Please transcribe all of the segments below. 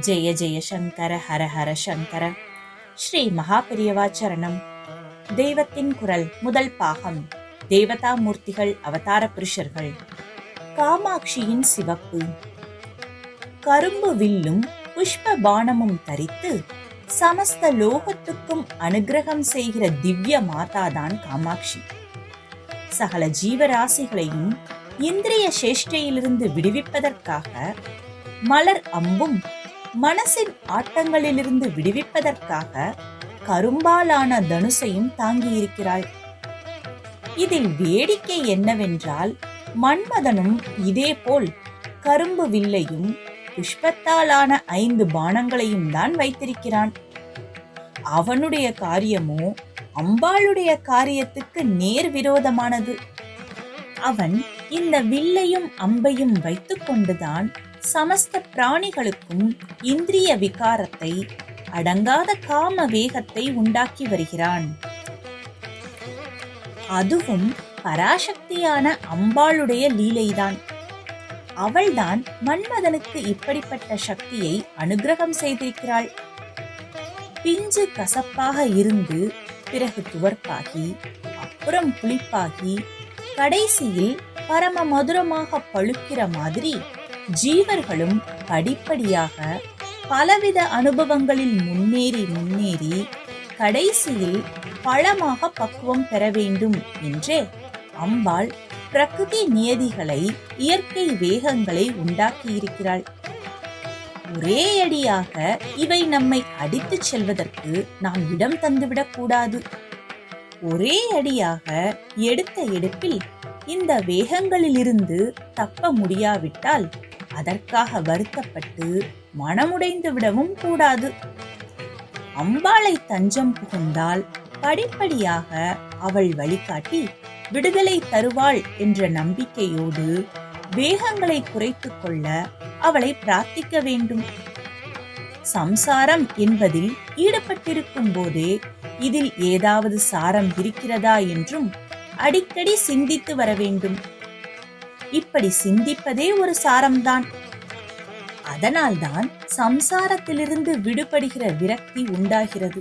ஜெய ஜெய சங்கர ஹர ஹர சங்கர. ஸ்ரீ மகாபெரியவாச்சரணம். தெய்வத்தின் குரல் முதல் பாகம். தேவதா மூர்த்திகள் அவதார புருஷர்கள். காமாட்சியின் சிவப்பு. கரும்பு வில்லும் புஷ்ப பானமும் தரித்து சமஸ்த லோகத்துக்கும் அனுகிரகம் செய்கிற திவ்ய மாதாதான் காமாட்சி. சகல ஜீவராசிகளையும் இந்திரிய சேஷ்டையிலிருந்து விடுவிப்பதற்காக மலர் அம்பும் மனசின் ஆட்டங்களிலிருந்து விடுவிப்பதற்காக கரும்பாலான தனுசையும் தாங்கியிருக்கிறாள். இதில் வேடிக்கை என்னவென்றால், மன்மதனும் இதேபோல் கரும்பு வில்லையும் புஷ்பத்தாலான 5 பானங்களையும் தான் வைத்திருக்கிறான். அவனுடைய காரியமோ அம்பாளுடைய காரியத்துக்கு நேர் விரோதமானது. அவன் இந்த வில்லையும் அம்பையும் வைத்துக் கொண்டுதான் சமஸ்த பிராணிகளுக்கும் இந்திரிய விகாரத்தை, அடங்காத காம வேகத்தை உண்டாக்கி வருகிறான். அதுவும் பராசக்தியான அம்பாளுடைய லீலைதான். அவள்தான் மன்மதனுக்கு இப்படிப்பட்ட சக்தியை அனுகிரகம் செய்திருக்கிறாள். பிஞ்சு கசப்பாக இருந்து பிறகு துவர்ப்பாகி அப்புறம் புளிப்பாகி கடைசியில் பரம மதுரமாக பழுக்கிற மாதிரி ஜீவர்களும் படிப்படியாக பலவித அனுபவங்களில் முன்னேறி கடைசியில் பழமாக பக்குவம் பெற வேண்டும் என்றே அம்பாள் பிரகிருதி நியதிகளை, இயற்கை வேகங்களை உண்டாக்கியிருக்கிறாள். ஒரே அடியாக இவை நம்மை அடித்துச் செல்வதற்கு நாம் இடம் தந்துவிடக் கூடாது. ஒரே அடியாக எடுத்த எடுப்பில் இந்த வேகங்களிலிருந்து தப்ப முடியாவிட்டால் அதற்காக வருத்தப்பட்டு மனமுடைந்து விடவும் கூடாது. அம்பாளை தஞ்சம் புகுந்தால் படிப்படியாக அவள் வழிகாட்டி விடுதலை தருவாள் என்ற நம்பிக்கையோடு வேகங்களை குறைத்துக் கொள்ள அவளை பிரார்த்திக்க வேண்டும். சம்சாரம் என்பதில் ஈடுபட்டிருக்கும் போதே இதில் ஏதாவது சாரம் இருக்கிறதா என்றும் அடிக்கடி சிந்தித்து வர வேண்டும். இப்படி சிந்திப்பதே ஒரு சாரம்தான். அதனால்தான் சம்சாரத்திலிருந்து விடுபடுகிற விரக்தி உண்டாகிறது.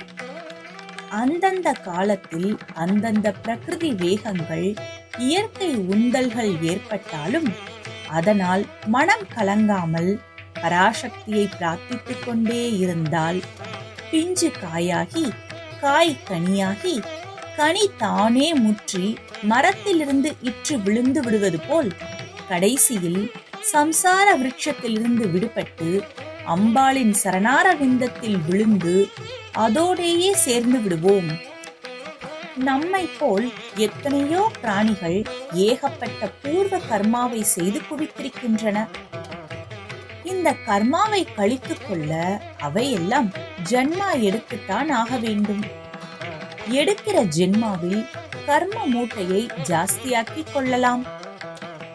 அந்தந்த காலத்தில் அந்தந்த பிரகிருதி வேகங்கள், இயற்கை உந்தல்கள் ஏற்பட்டாலும் அதனால் மனம் கலங்காமல் பராசக்தியை பிரார்த்தித்துக் கொண்டே இருந்தால் பிஞ்சு காயாகி, காய் கனியாகி, கனி தானே முற்றி மரத்திலிருந்து இற்று விழுந்து விடுவது போல் கடைசியில் சம்சார விருட்சத்திலிருந்து விடுபட்டு அம்பாளின் சரணார விந்தத்தில் விழுந்து அதோடேயே சேர்ந்து விடுவோம். நம்மை போல் எத்தனையோ பிராணிகள் ஏகப்பட்ட பூர்வ கர்மாவை செய்து குவித்திருக்கின்றன. இந்த கர்மாவை கழித்துக் கொள்ள அவையெல்லாம் ஜன்மா எடுத்துத்தான் ஆக வேண்டும். எடுக்கிற ஜென்மாவில் கர்ம மூட்டையை ஜாஸ்தியாக்கி கொள்ளலாம்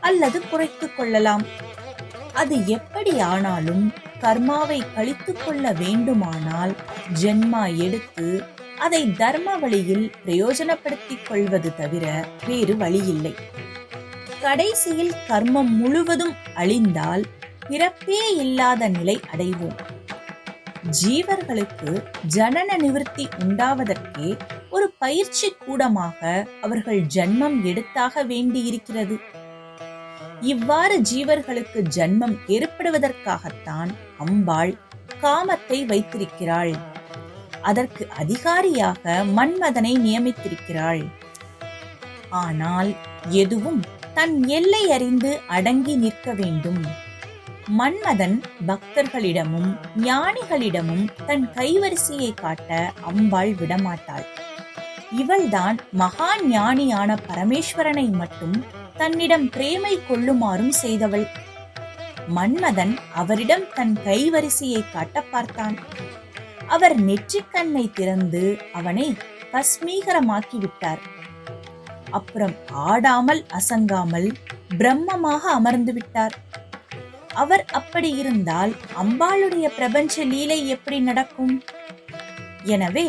அல்லது குறைத்துக் கொள்ளலாம். அது எப்படி ஆனாலும் கர்மாவை கழித்துக் கொள்ள வேண்டுமானால் ஜென்மா எடுத்து அதை தர்ம வழியில் பிரயோஜனப்படுத்திக் கொள்வது தவிர வேறு வழியில்லை. கடைசியில் கர்மம் முழுவதும் அழிந்தால் பிறப்பே இல்லாத நிலை அடைவோம். ஜீவர்களுக்கு ஜனன நிவர்த்தி உண்டாவதற்கே ஒரு பயிற்சி கூடமாக அவர்கள் ஜன்மம் எடுத்தாக வேண்டியிருக்கிறது. இவ்வாறு ஜீவர்களுக்கு ஜன்மம் ஏற்படுவதற்காகத்தான் அம்பாள் காமத்தை வைத்திருக்கிறாள். அதற்கு அதிகாரியாக மன்மதனை நியமித்திருக்கிறாள். ஆனால் எதுவும் தன் எல்லை அறிந்து அடங்கி நிற்க வேண்டும். மன்மதன் பக்தர்களிடமும் ஞானிகளிடமும் தன் கைவரிசையை காட்ட அம்பாள் விடமாட்டாள். இவள்தான் மகா ஞானியான பரமேஸ்வரனை மட்டும் தன்னிடம் பிரேமை கொள்ளுமாறும் செய்தவள். மன்மதன் அவரிடம் தன் கைவரிசையை காட்ட பார்த்தான். அவர் நெற்றிக்கண்ணை திறந்து அவனை பஸ்மீகரமாக்கிவிட்டார். அப்புறம் ஆடாமல் அசங்காமல் பிரம்மமாக அமர்ந்து விட்டார். அவர் அப்படி இருந்தால் அம்பாளுடைய பிரபஞ்ச லீலை எப்படி நடக்கும்? எனவே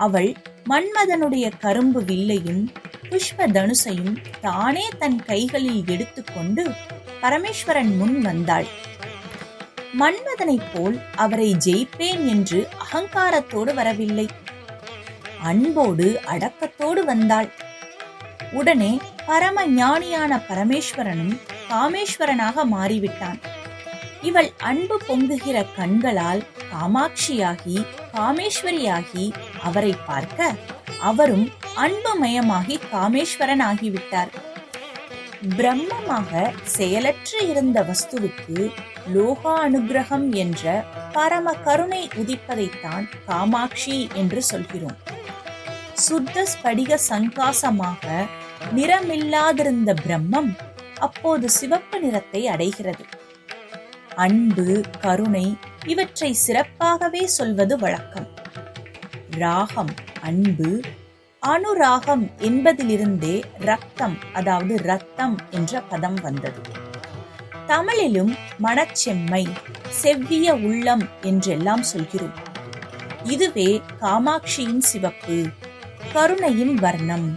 அவள் மன்மதனுடைய கரும்பு வில்லையும் புஷ்ப தனுசையும் தானே தன் கைகளில் எடுத்துக்கொண்டு பரமேஸ்வரன் முன் வந்தாள். மன்மதனைப் போல் அவரை ஜெயிப்பேன் என்று அகங்காரத்தோடு வரவில்லை. அன்போடு அடக்கத்தோடு வந்தாள். உடனே பரம ஞானியான பரமேஸ்வரனும் காமேஸ்வரனாக மாறிவிட்டான். இவள் அன்பு பொங்குகிற கண்களால் காமாட்சியாகி காமேஸ்வரியாகி அவரை பார்க்க அவரும் அன்புமயமாகி காமேஸ்வரன் ஆகிவிட்டார். பிரம்மமாக செயலற்று இருந்த வஸ்துவுக்கு லோகா அனுகிரகம் என்ற பரம கருணை உதிப்பதைத்தான் காமாட்சி என்று சொல்கிறோம். சுத்த ஸ்படிக சங்காசமாக நிறமில்லாதிருந்த பிரம்மம் அப்போது சிவப்பு நிறத்தை அடைகிறது. அன்பு, கருணை இவற்றை சிறப்பாகவே சொல்வது வழக்கம். ராகம் அன்பு, அனுராகம் என்பதிலிருந்தே ரத்தம் அதாவது ரத்தம் என்ற பதம் வந்தது. தமிழிலும் மனச்செம்மை, செவ்விய உள்ளம் என்றெல்லாம் சொல்கிறோம். இதுவே காமாட்சியின் சிவப்பு, கருணையின் வர்ணம்.